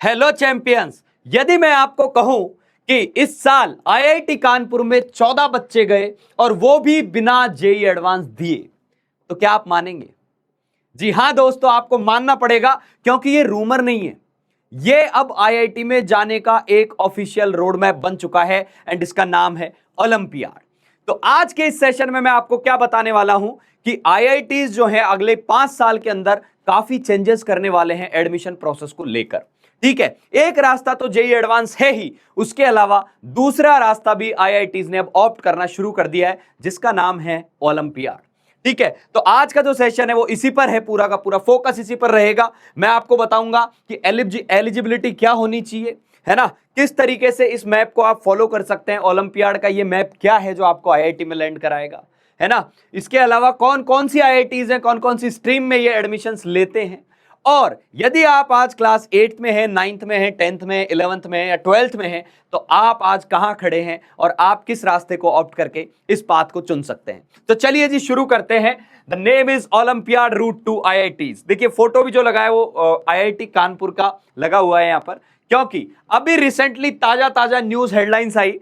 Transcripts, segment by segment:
Hello champions. यदि मैं आपको कहूं कि इस साल आईआईटी कानपुर में 14 बच्चे गए और वो भी बिना जेई एडवांस दिए, तो क्या आप मानेंगे? जी हां दोस्तों, आपको मानना पड़ेगा क्योंकि ये रूमर नहीं है, ये अब आईआईटी में जाने का एक ऑफिशियल रोड मैप बन चुका है एंड इसका नाम है ओलंपियाड। तो आज के इस सेशन में मैं आपको क्या बताने वाला हूं कि आईआईटीज जो है अगले 5 साल के अंदर काफी चेंजेस करने वाले हैं एडमिशन प्रोसेस को लेकर। ठीक है, एक रास्ता तो जेई एडवांस है ही, उसके अलावा दूसरा रास्ता भी आईआईटीज ने अब ऑप्ट करना शुरू कर दिया है जिसका नाम है ओलंपियाड। ठीक है, तो आज का जो सेशन है वो इसी पर है, पूरा का पूरा फोकस इसी पर रहेगा। मैं आपको बताऊंगा कि एलिजिबिलिटी क्या होनी चाहिए, है ना, किस तरीके से इस मैप को आप फॉलो कर सकते हैं, ओलंपियाड का ये मैप क्या है जो आपको आईआईटी में लैंड कराएगा, है ना। इसके अलावा कौन कौन सी आईआईटीज हैं, कौन कौन सी स्ट्रीम में ये एडमिशंस लेते हैं, और यदि आप आज क्लास 8 में हैं, 9th में हैं, 10th में, 11th में या 12th में हैं, तो आप आज कहां खड़े हैं और आप किस रास्ते को ऑप्ट करके इस पाथ को चुन सकते हैं। तो चलिए जी शुरू करते हैं। The name is olympiad route to IITs. देखिए फोटो भी जो लगा है वो आईआईटी कानपुर का लगा हुआ है यहां पर, क्योंकि अभी रिसेंटली ताजा न्यूज हेडलाइंस आई।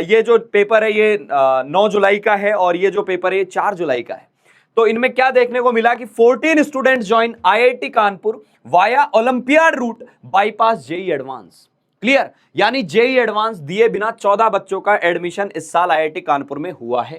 ये जो पेपर है ये 9 जुलाई का है और ये जो पेपर है ये 4 जुलाई का है। तो इनमें क्या देखने को मिला कि 14 students join IIT Kanpur via olympiad route bypass JEE advance. Clear, यानी जेई एडवांस दिए बिना 14 बच्चों का एडमिशन इस साल आईआईटी कानपुर में हुआ है।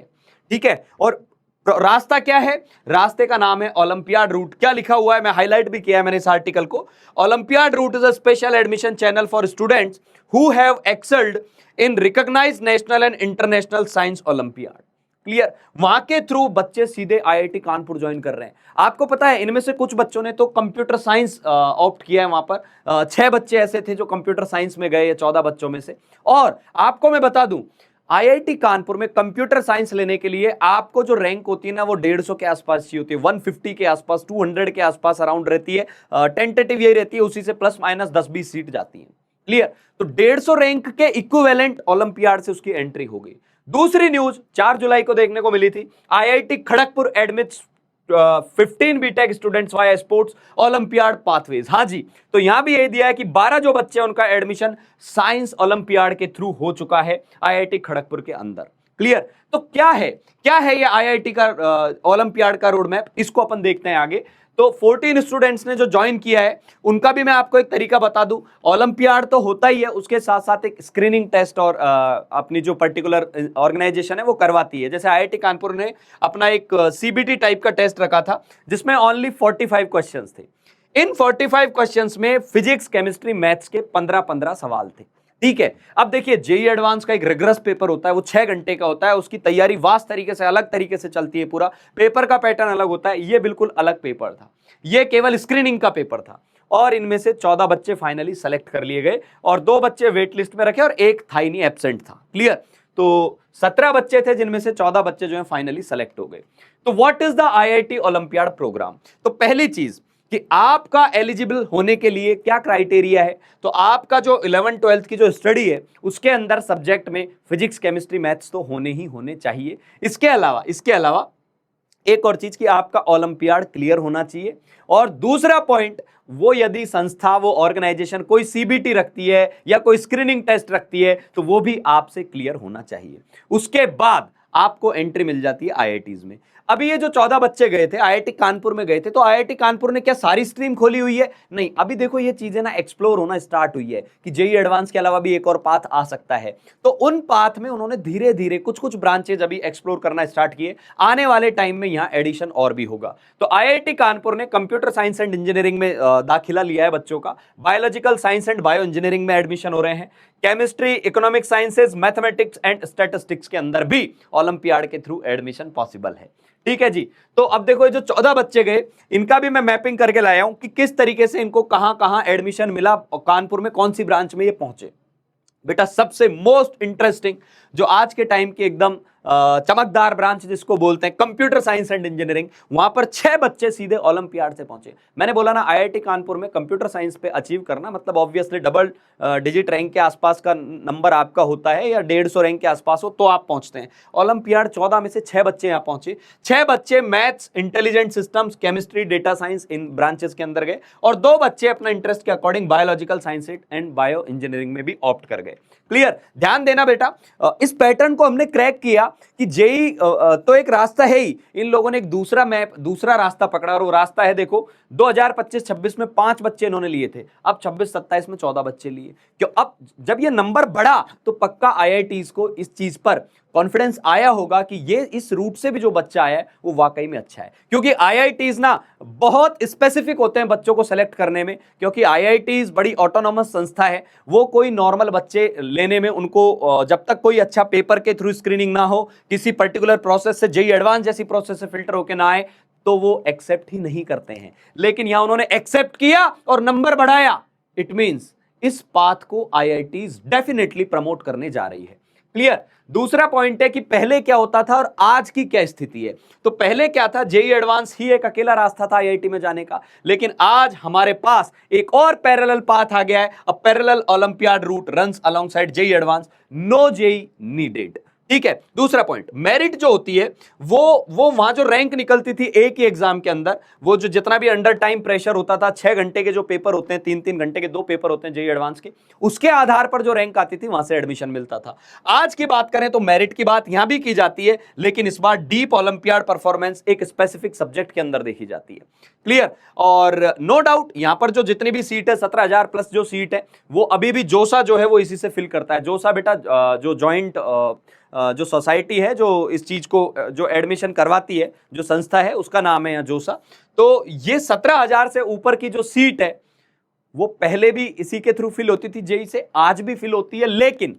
ठीक है, और रास्ता क्या है? रास्ते का नाम है ओलंपियाड रूट। क्या लिखा हुआ है, मैं हाईलाइट भी किया है मैंने इस आर्टिकल को। Olympiad route is a special admission channel for students who have excelled in recognised national and international science olympiad. Clear, वहां के थ्रू बच्चे सीधे आईआईटी कानपुर ज्वाइन कर रहे हैं। आपको पता है इनमें से कुछ बच्चों ने तो कंप्यूटर साइंस ऑप्ट किया है। वहां पर 6 बच्चे ऐसे थे जो कंप्यूटर साइंस में गए 14 बच्चों में से। और आपको मैं बता दूं, आईआईटी कानपुर में कंप्यूटर साइंस लेने के लिए आपको जो रैंक होती है ना वो 150 के आसपास चाहिए होती है, 150 के आसपास, 200 के आसपास अराउंड रहती है। टेंटेटिव यही रहती है, उसी से प्लस माइनस 10-20 सीट जाती है। क्लियर, तो 150 रैंक के इक्विवेलेंट ओलंपियाड से उसकी एंट्री हो गई। दूसरी न्यूज 4 जुलाई को देखने को मिली थी, IIT Kharagpur admits 15 BTech students via sports olympiad pathways. हाँ जी, तो यहां भी यही दिया है कि 12 जो बच्चे हैं उनका एडमिशन साइंस ओलंपियाड के थ्रू हो चुका है आईआईटी खड़गपुर के अंदर। क्लियर, तो क्या है ये आईआईटी का ओलंपियाड का रोड मैप, इसको अपन देखते हैं आगे। तो 14 स्टूडेंट्स ने जो ज्वाइन किया है उनका भी मैं आपको एक तरीका बता दूं। ओलंपियाड तो होता ही है, उसके साथ साथ एक स्क्रीनिंग टेस्ट और अपनी जो पर्टिकुलर ऑर्गेनाइजेशन है वो करवाती है। जैसे आईआईटी कानपुर ने अपना एक सीबीटी टाइप का टेस्ट रखा था जिसमें ओनली 45 क्वेश्चंस थे। इन 45 क्वेश्चंस में फिजिक्स, केमिस्ट्री, मैथ्स के 15-15 सवाल थे। ठीक है, अब देखिए जेई एडवांस का एक रिगरस पेपर होता है, वो 6 घंटे का होता है, उसकी तैयारी वास्ट तरीके से अलग तरीके से चलती है, पूरा पेपर का पैटर्न अलग होता है। ये बिल्कुल अलग पेपर था, ये केवल स्क्रीनिंग का पेपर था। और इनमें से 14 बच्चे फाइनली सेलेक्ट कर लिए गए और 2 बच्चे वेट लिस्ट में रखे और एक था ही नहीं, एब्सेंट था। क्लियर, तो 17 बच्चे थे जिनमें से 14 बच्चे जो है फाइनली सेलेक्ट हो गए। तो what is the IIT olympiad programme? तो पहली चीज कि आपका एलिजिबल होने के लिए क्या क्राइटेरिया है, तो आपका जो 11th-12th की जो स्टडी है उसके अंदर सब्जेक्ट में फिजिक्स, केमिस्ट्री, मैथ्स तो होने ही होने चाहिए। इसके अलावा एक और चीज कि आपका ओलंपियाड क्लियर होना चाहिए। और दूसरा पॉइंट, वो यदि संस्था, वो ऑर्गेनाइजेशन कोई सीबीटी रखती है या कोई स्क्रीनिंग टेस्ट रखती है तो वो भी आपसे क्लियर होना चाहिए। उसके बाद आपको एंट्री मिल जाती है आईआईटीज में। अभी ये जो 14 बच्चे गए थे आईआईटी कानपुर में गए थे, तो आईआईटी कानपुर ने क्या सारी स्ट्रीम खोली हुई है? नहीं, अभी देखो ये चीजें ना एक्सप्लोर होना स्टार्ट हुई है कि जेई एडवांस के अलावा भी एक और पाथ आ सकता है। तो उन पाथ में उन्होंने धीरे धीरे कुछ ब्रांचेज अभी एक्सप्लोर करना स्टार्ट किए। आने वाले टाइम में यहाँ एडिशन और भी होगा। तो आईआईटी कानपुर ने कंप्यूटर साइंस एंड इंजीनियरिंग में दाखिला लिया है बच्चों का, biological science and bio engineering में एडमिशन हो रहे हैं, chemistry, economic sciences, mathematics and statistics के अंदर भी ओलंपियाड के थ्रू एडमिशन पॉसिबल है। ठीक है जी, तो अब देखो ये जो 14 बच्चे गए इनका भी मैं मैपिंग करके लाया हूं कि किस तरीके से इनको कहां कहां एडमिशन मिला और कानपुर में कौन सी ब्रांच में ये पहुंचे। बेटा सबसे मोस्ट इंटरेस्टिंग जो आज के टाइम की एकदम चमकदार ब्रांच जिसको बोलते हैं कंप्यूटर साइंस एंड इंजीनियरिंग, वहां पर 6 बच्चे सीधे ओलंपियाड से पहुंचे। मैंने बोला ना आईआईटी कानपुर में कंप्यूटर साइंस पे अचीव करना मतलब ऑब्वियसली डबल डिजिट रैंक के आसपास का नंबर आपका होता है या 150 रैंक के आसपास हो तो आप पहुंचते हैं। ओलंपियाड 14 में से 6 बच्चे यहां पहुंचे। 6 बच्चे maths, intelligent systems, chemistry, data science इन ब्रांचेस के अंदर गए और 2 बच्चे अपना इंटरेस्ट के according biological science and bio engineering में भी ऑप्ट कर गए। क्लियर? ध्यान देना बेटा, इस पैटर्न को हमने क्रैक किया कि जेई तो एक रास्ता है ही, इन लोगों ने एक दूसरा रास्ता पकड़ा और वो रास्ता है देखो 2025-26 में 5 बच्चे इन्होंने लिए थे, अब 26-27 में 14 बच्चे लिए। क्यों? अब जब ये नंबर बढ़ा तो पक्का आईआईटीज को इस चीज पर कॉन्फिडेंस आया होगा कि ये इस रूट से भी जो बच्चा आया है वो वाकई में अच्छा है, क्योंकि आईआईटीज ना बहुत स्पेसिफिक होते हैं बच्चों को सेलेक्ट करने में, क्योंकि आईआईटीज बड़ी ऑटोनॉमस संस्था है, वो कोई नॉर्मल बच्चे लेने में उनको जब तक कोई अच्छा पेपर के थ्रू स्क्रीनिंग ना हो, किसी पर्टिकुलर प्रोसेस से जेईई एडवांस जैसी प्रोसेस से फिल्टर होकर ना आए तो वो एक्सेप्ट ही नहीं करते हैं। लेकिन यहां उन्होंने एक्सेप्ट किया और नंबर बढ़ाया, इट मींस इस पाथ को आईआईटीज डेफिनेटली प्रमोट करने जा रही है। क्लियर? दूसरा पॉइंट है कि पहले क्या होता था और आज की क्या स्थिति है। तो पहले क्या था, जेईई एडवांस ही एक अकेला रास्ता था आईआईटी में जाने का, लेकिन आज हमारे पास एक और पैरेलल पाथ आ गया है। A parallel olympiad route runs alongside JEE advance, no JEE needed. ठीक है? दूसरा पॉइंट, मेरिट जो होती है वो वहां जो रैंक निकलती थी एक ही एग्जाम के अंदर, वो जो जितना भी अंडर टाइम प्रेशर होता था, 6 घंटे के जो पेपर होते हैं, 3-3 घंटे के 2 पेपर होते हैं जेईई एडवांस के, उसके आधार पर जो रैंक आती थी वहां से एडमिशन मिलता था। आज की बात करें तो मेरिट की बात यहां भी की जाती है, लेकिन इस बार डीप ओलंपियाड परफॉर्मेंस एक स्पेसिफिक सब्जेक्ट के अंदर देखी जाती है। क्लियर? और नो डाउट यहां पर जो जितनी भी सीट है 17,000 प्लस जो सीट है वो अभी भी जोसा जो है वो इसी से फिल करता है। जोसा बेटा जो जॉइंट जो सोसाइटी है जो इस चीज को जो एडमिशन करवाती है, जो संस्था है उसका नाम है जोसा। तो ये 17,000 से ऊपर की जो सीट है वो पहले भी इसी के थ्रू फिल होती थी जेईई से, आज भी फिल होती है, लेकिन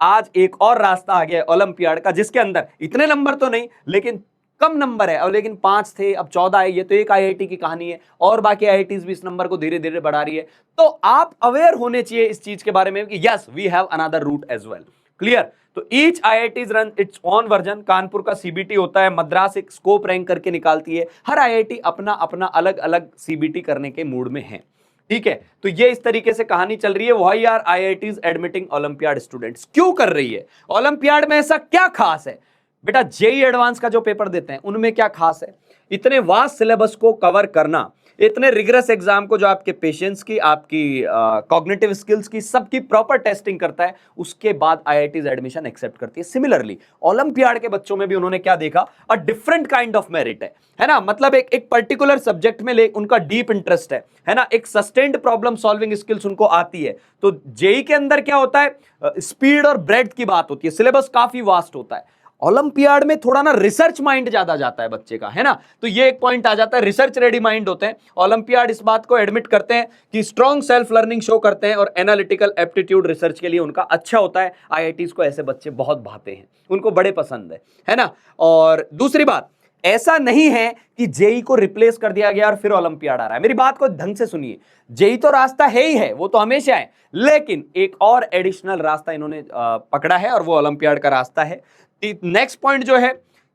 आज एक और रास्ता आ गया है ओलंपियाड का, जिसके अंदर इतने नंबर तो नहीं लेकिन कम नंबर है, और लेकिन 5 थे अब 14 है। ये तो एक आईआईटी की कहानी है और बाकी आईआईटीज भी इस नंबर को धीरे धीरे बढ़ा रही है। तो आप अवेयर होने चाहिए इस चीज के बारे में कि yes we have another route as well. Clear? तो each IITs run its own version. Kanpur का सीबीटी होता है, मद्रास एक स्कोप रैंक करके निकालती है, हर आईआईटी अपना अपना अलग अलग सीबीटी करने के मूड में है। ठीक है? तो ये इस तरीके से कहानी चल रही है। Why are IITs admitting olympiad students? क्यों कर रही है? ओलंपियाड में ऐसा क्या खास है? बेटा जेईई एडवांस का जो पेपर देते हैं उनमें क्या खास है? इतने वास्ट सिलेबस को कवर करना, इतने रिगरस एग्जाम को जो आपके पेशेंस की, आपकी कॉग्निटिव स्किल्स की, सबकी प्रॉपर टेस्टिंग करता है, उसके बाद आईआईटीज एडमिशन एक्सेप्ट करती है। सिमिलरली ओलंपियाड के बच्चों में भी उन्होंने क्या देखा, a different kind of merit है ना, मतलब एक पर्टिकुलर सब्जेक्ट में उनका डीप इंटरेस्ट है ना, एक सस्टेन्ड प्रॉब्लम सॉल्विंग स्किल्स उनको आती है। तो जेईई के अंदर क्या होता है, स्पीड और ब्रेड्थ की बात होती है, सिलेबस काफी वास्ट होता है। ओलंपियाड में थोड़ा ना रिसर्च माइंड ज्यादा जाता है बच्चे का, है ना, तो ये एक पॉइंट आ जाता है, रिसर्च रेडी माइंड होते हैं। ओलंपियाड इस बात को एडमिट करते हैं कि स्ट्रॉन्ग सेल्फ लर्निंग शो करते हैं और एनालिटिकल एप्टीट्यूड रिसर्च के लिए उनका अच्छा होता है। आईआईटीज को ऐसे बच्चे बहुत भाते हैं, उनको बड़े पसंद है ना। और दूसरी बात, ऐसा नहीं है कि जेईई को रिप्लेस कर दिया गया और फिर ओलंपियाड आ रहा है। मेरी बात को ढंग से सुनिए, जेईई तो रास्ता है ही है, वो तो हमेशा है, लेकिन एक और एडिशनल रास्ता इन्होंने पकड़ा है और वो ओलंपियाड का रास्ता है। नेक्स्ट पॉइंट जो है,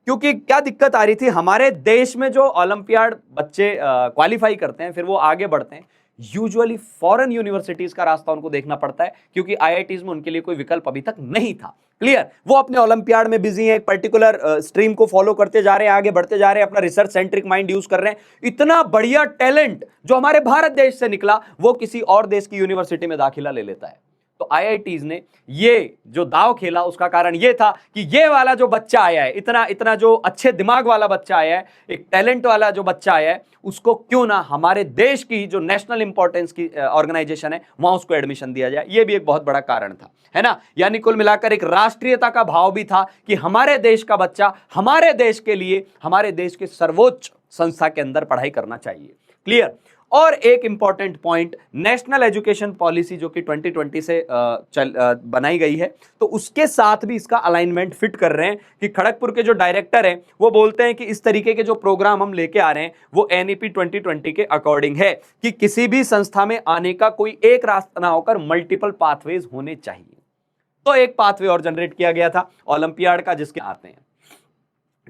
क्योंकि क्या दिक्कत आ रही थी हमारे देश में, जो ओलंपियाड बच्चे क्वालिफाई करते हैं फिर वो आगे बढ़ते हैं, यूजुअली फॉरेन यूनिवर्सिटीज का रास्ता उनको देखना पड़ता है, क्योंकि आईआईटीज में उनके लिए कोई विकल्प अभी तक नहीं था। क्लियर? वो अपने ओलंपियाड में बिजी है, एक पर्टिकुलर स्ट्रीम को फॉलो करते जा रहे हैं, आगे बढ़ते जा रहे हैं, अपना रिसर्च सेंट्रिक माइंड यूज कर रहे हैं। इतना बढ़िया टैलेंट जो हमारे भारत देश से निकला वो किसी और देश की यूनिवर्सिटी में दाखिला ले लेता है। तो आईआईटीज ने ये जो दाव खेला उसका कारण ये था कि ये वाला जो बच्चा आया है, इतना इतना जो अच्छे दिमाग वाला बच्चा आया है, एक टैलेंट वाला जो बच्चा आया है, उसको क्यों ना हमारे देश की जो नेशनल इंपॉर्टेंस की ऑर्गेनाइजेशन है वहां उसको एडमिशन दिया जाए। ये भी एक बहुत बड़ा कारण था, है ना। यानी कुल मिलाकर एक राष्ट्रीयता का भाव भी था कि हमारे देश का बच्चा हमारे देश के लिए, हमारे देश के सर्वोच्च संस्था के अंदर पढ़ाई करना चाहिए। क्लियर? और एक important point, national education policy जो कि 2020 से बनाई गई है, तो उसके साथ भी इसका अलाइनमेंट फिट कर रहे हैं कि खड़गपुर के जो डायरेक्टर हैं वो बोलते हैं कि इस तरीके के जो प्रोग्राम हम लेके आ रहे हैं वो एनईपी 2020 के अकॉर्डिंग है कि किसी भी संस्था में आने का कोई एक रास्ता ना होकर मल्टीपल पाथवेज होने चाहिए। तो एक पाथवे और जनरेट किया गया था ओलंपियाड का, जिसके आते हैं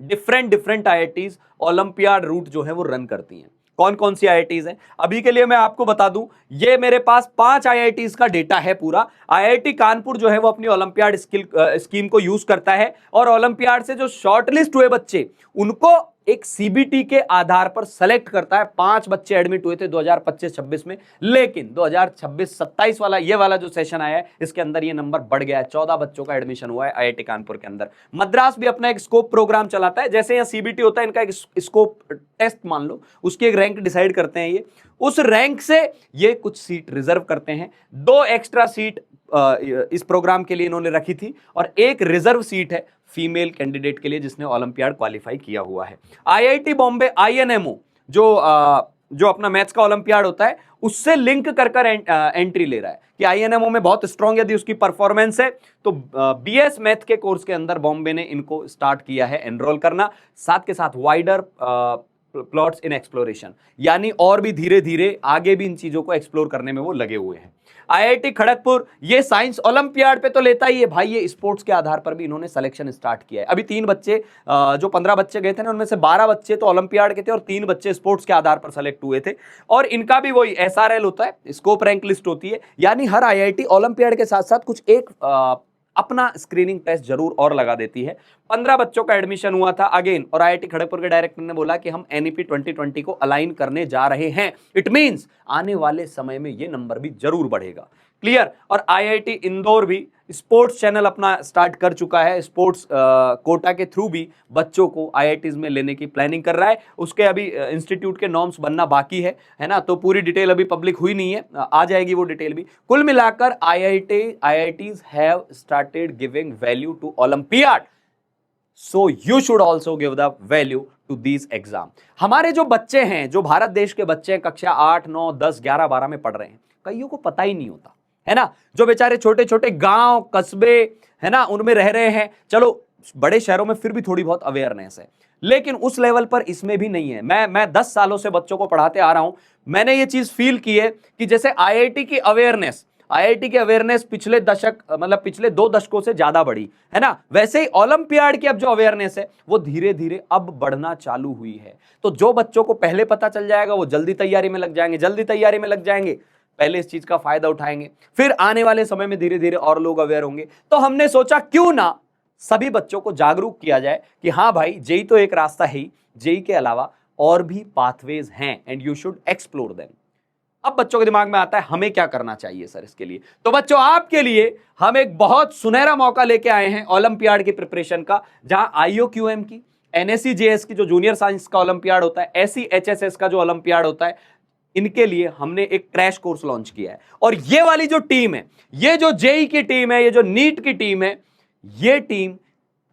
different different IITs olympiad route जो है वो रन करती हैं। कौन कौन सी आईआईटीज हैं अभी के लिए मैं आपको बता दूं, ये मेरे पास 5 आईआईटीज का डेटा है पूरा। आईआईटी कानपुर जो है वो अपनी ओलंपियाड स्कीम को यूज करता है और ओलंपियाड से जो शॉर्टलिस्ट हुए बच्चे उनको एक सीबीटी के आधार पर सेलेक्ट करता है। 5 बच्चे एडमिट हुए थे 2025-26 में, लेकिन 2026-27 वाला ये वाला जो सेशन आया है इसके अंदर ये नंबर बढ़ गया है। 14 बच्चों का एडमिशन हुआ है आईआईटी कानपुर के अंदर। मद्रास भी अपना एक स्कोप प्रोग्राम चलाता है, जैसे यहाँ सीबीटी होता है इनका एक स्कोप टेस्ट मान लो, उसकी एक रैंक डिसाइड करते हैं ये, उस रैंक से ये कुछ सीट रिजर्व करते हैं। 2 एक्स्ट्रा सीट इस प्रोग्राम के लिए इन्होंने रखी थी और एक रिजर्व सीट है फीमेल कैंडिडेट के लिए जिसने ओलंपियाड क्वालिफाई किया हुआ है। आईआईटी बॉम्बे आईएनएमओ जो अपना मैथ्स का ओलंपियाड होता है उससे लिंक कर एंट्री ले रहा है कि आईएनएमओ में बहुत स्ट्रांग यदि उसकी परफॉर्मेंस है तो बीएस मैथ के कोर्स के अंदर बॉम्बे ने इनको स्टार्ट किया है एनरोल करना, साथ के साथ वाइडर प्लॉट्स इन एक्सप्लोरेशन, यानी और भी धीरे धीरे आगे भी इन चीजों को एक्सप्लोर करने में वो लगे हुए हैं। आईआईटी खड़गपुर ये साइंस ओलंपियाड पे तो लेता ही है भाई, ये स्पोर्ट्स के आधार पर भी इन्होंने सिलेक्शन स्टार्ट किया है। अभी 3 बच्चे जो 15 बच्चे गए थे ना उनमें से 12 बच्चे तो ओलंपियाड के थे और 3 बच्चे स्पोर्ट्स के आधार पर सेलेक्ट हुए थे। और इनका भी वही एसआरएल होता है, स्कोप रैंक लिस्ट होती है, यानी हर आईआईटी ओलंपियाड के साथ साथ कुछ एक अपना स्क्रीनिंग टेस्ट जरूर और लगा देती है। 15 बच्चों का एडमिशन हुआ था अगेन, और आईआईटी खड़गपुर के डायरेक्टर ने बोला कि हम एनईपी 2020 को अलाइन करने जा रहे हैं। इट मींस आने वाले समय में ये नंबर भी जरूर बढ़ेगा। क्लियर। और आईआईटी इंदौर भी स्पोर्ट्स चैनल अपना स्टार्ट कर चुका है, स्पोर्ट्स कोटा के थ्रू भी बच्चों को आईआईटीज में लेने की प्लानिंग कर रहा है। उसके अभी इंस्टीट्यूट के नॉर्म्स बनना बाकी है ना, तो पूरी डिटेल अभी पब्लिक हुई नहीं है, आ जाएगी वो डिटेल भी। कुल मिलाकर IITs have started giving value to olympiad, so you should also give the value to these exam. हमारे जो बच्चे हैं, जो भारत देश के बच्चे हैं, कक्षा 8, 9, 10, 11, 12 में पढ़ रहे हैं, कईयों को पता ही नहीं होता है ना, जो बेचारे छोटे छोटे गांव कस्बे है ना उनमें रह रहे हैं। चलो बड़े शहरों में फिर भी थोड़ी बहुत अवेयरनेस है, लेकिन उस लेवल पर इसमें भी नहीं है। मैं 10 सालों से बच्चों को पढ़ाते आ रहा हूं, मैंने ये चीज फील की है कि जैसे आईआईटी की अवेयरनेस पिछले दशक मतलब पिछले 2 दशकों से ज्यादा बढ़ी है ना, वैसे ही ओलंपियाड की अब जो अवेयरनेस है वो धीरे धीरे अब बढ़ना चालू हुई है। तो जो बच्चों को पहले पता चल जाएगा वो जल्दी तैयारी में लग जाएंगे, पहले इस चीज का फायदा उठाएंगे, फिर आने वाले समय में धीरे धीरे और लोग अवेयर होंगे। तो हमने सोचा क्यों ना सभी बच्चों को जागरूक किया जाए कि हाँ भाई, जेई तो एक रास्ता है ही, जेई के अलावा और भी पाथवेज हैं and you should explore them. अब बच्चों के दिमाग में आता है हमें क्या करना चाहिए सर इसके लिए। तो बच्चों आपके लिए हम एक बहुत सुनहरा मौका लेके आए हैं ओलंपियाड की प्रिपरेशन का, जहां IOQM की, NSCJS की जो जूनियर साइंस का ओलंपियाड होता है, SEHSS का जो ओलंपियाड होता है, इनके लिए हमने एक क्रैश कोर्स लॉन्च किया है। और ये वाली जो टीम है, ये जो जेई की टीम है, ये जो नीट की टीम है, ये team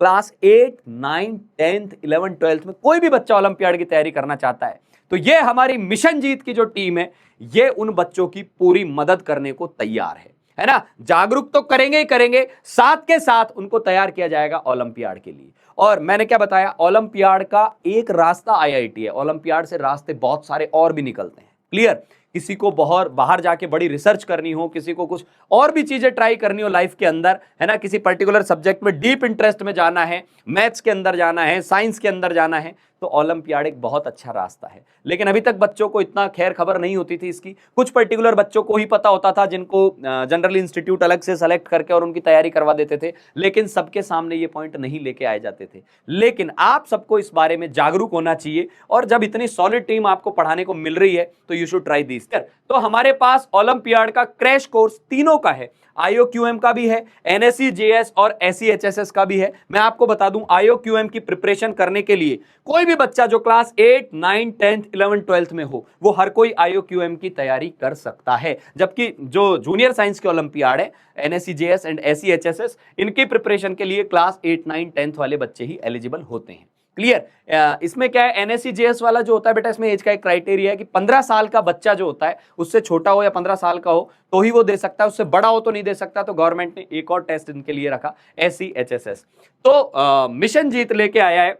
class 8, 9, 10th, 11th, 12th में कोई भी बच्चा ओलंपियाड की तैयारी करना चाहता है तो ये हमारी मिशन जीत की जो टीम है, ये उन बच्चों की पूरी मदद करने को तैयार है ना। जागरूक तो करेंगे ही करेंगे, साथ के साथ उनको तैयार किया जाएगा ओलंपियाड के लिए। और मैंने क्या बताया, ओलंपियाड का एक रास्ता आईआईटी है, ओलंपियाड से रास्ते बहुत सारे और भी निकलते हैं। क्लियर। किसी को बहुत बाहर जाके बड़ी रिसर्च करनी हो, किसी को कुछ और भी चीजें ट्राई करनी हो लाइफ के अंदर है ना, किसी पर्टिकुलर सब्जेक्ट में डीप इंटरेस्ट में जाना है, मैथ्स के अंदर जाना है, साइंस के अंदर जाना है, तो ओलंपियाड एक बहुत अच्छा रास्ता है। लेकिन अभी तक बच्चों को इतना खैर खबर नहीं होती थी इसकी, कुछ पर्टिकुलर बच्चों को ही पता होता था जिनको जनरल इंस्टीट्यूट अलग से सेलेक्ट करके और उनकी तैयारी करवा देते थे, लेकिन सबके सामने ये पॉइंट नहीं लेके आए जाते थे। लेकिन आप सबको इस बारे में जागरूक होना चाहिए, और जब इतनी सॉलिड टीम आपको पढ़ाने को मिल रही है तो यू शुड ट्राई दिस। तो हमारे पास ओलंपियाड का क्रैश कोर्स तीनों का है, IOQM का भी है, NSCJS और SEHSS का भी है। मैं आपको बता दूं, IOQM की प्रिपरेशन करने के लिए कोई भी बच्चा जो क्लास 8, 9, 10th, 11th, 12th में हो, वो हर कोई IOQM की तैयारी कर सकता है। जबकि जो जूनियर साइंस के ओलंपियाड है, NSCJS एंड SEHSS, इनकी प्रिपरेशन के लिए क्लास 8, 9, 10th वाले बच्चे ही एलिजिबल होते हैं। क्लियर। इसमें क्या है, NSCJS वाला जो होता है बेटा, इसमें एज का एक क्राइटेरिया है कि 15 साल का बच्चा जो होता है, उससे छोटा हो या 15 साल का हो तो ही वो दे सकता है, उससे बड़ा हो तो नहीं दे सकता। तो गवर्नमेंट ने एक और टेस्ट इनके लिए रखा, SEHSS। तो मिशन जीत लेके आया है,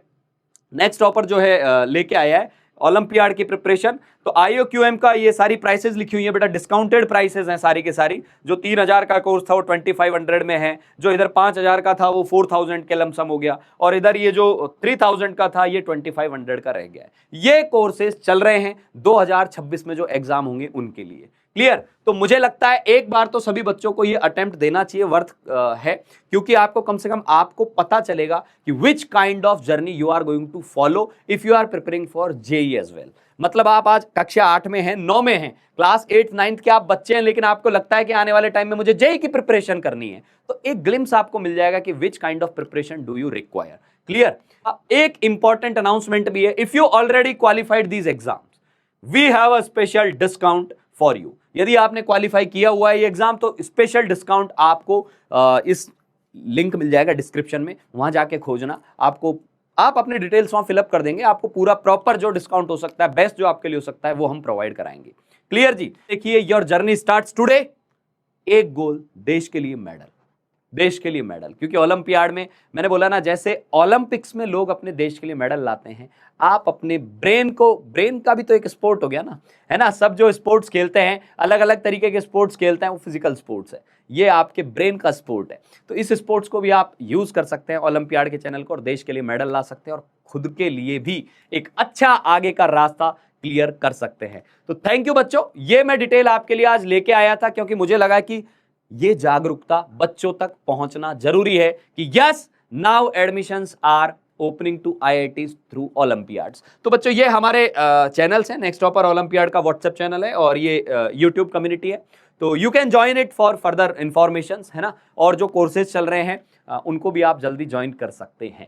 नेक्स्ट टॉपर जो है लेके आया है ओलंपियाड की प्रिपरेशन। तो IOQM का ये सारी प्राइसेस लिखी हुई है बेटा, डिस्काउंटेड प्राइसेस हैं सारी के सारी। जो 3000 का कोर्स था वो 2500 में है, जो इधर 5000 का था वो 4000 के लमसम हो गया, और इधर ये जो 3000 का था ये 2500 का रह गया है। ये कोर्सेज चल रहे हैं 2026 में जो एग्जाम होंगे उनके लिए। क्लियर? तो मुझे लगता है एक बार तो सभी बच्चों को ये अटेम्प्ट देना चाहिए, वर्थ है, क्योंकि आपको कम से कम आपको पता चलेगा कि which kind of journey you are going to follow if you are preparing for JEE as well. मतलब आप आज कक्षा 8 में हैं, 9 में हैं, क्लास 8 9th के आप बच्चे हैं, लेकिन आपको लगता है कि आने वाले टाइम में मुझे जेई की प्रिपरेशन करनी है, तो एक ग्लिम्स आपको मिल जाएगा कि which kind of preparation do you require. Clear? एक इंपॉर्टेंट अनाउंसमेंट भी है, if you already qualified these exams we have a special discount for you. यदि आपने क्वालिफाई किया हुआ है ये एग्जाम तो स्पेशल डिस्काउंट आपको इस लिंक मिल जाएगा डिस्क्रिप्शन में, वहां जाके खोजना। आप अपने डिटेल्स वहां फिलअप कर देंगे, आपको पूरा प्रॉपर जो डिस्काउंट हो सकता है, बेस्ट जो आपके लिए हो सकता है, वो हम प्रोवाइड कराएंगे। क्लियर जी? देखिए, योर जर्नी स्टार्ट्स टुडे। एक गोल, देश के लिए मेडल, देश के लिए मेडल। क्योंकि ओलंपियाड में मैंने बोला ना, जैसे ओलंपिक्स में लोग अपने देश के लिए मेडल लाते हैं, आप अपने ब्रेन का भी तो एक स्पोर्ट हो गया ना, है ना। सब जो स्पोर्ट्स खेलते हैं, अलग अलग तरीके के स्पोर्ट्स खेलते हैं, वो फिजिकल स्पोर्ट्स है, ये आपके ब्रेन का स्पोर्ट है। तो इस स्पोर्ट्स को भी आप यूज कर सकते हैं ओलंपियाड के चैनल को, और देश के लिए मेडल ला सकते हैं, और खुद के लिए भी एक अच्छा आगे का रास्ता क्लियर कर सकते हैं। तो थैंक यू बच्चों, ये मैं डिटेल आपके लिए आज लेके आया था, क्योंकि मुझे लगा कि ये जागरूकता बच्चों तक पहुंचना जरूरी है कि yes, now admissions are opening to IITs through olympiads. तो बच्चों, ये हमारे चैनल्स हैं, नेक्स्ट टॉपर ओलंपियाड का व्हाट्सएप चैनल है, और ये यूट्यूब कम्युनिटी है। तो you can join it for further information, है ना। और जो कोर्सेज चल रहे हैं उनको भी आप जल्दी ज्वाइन कर सकते हैं।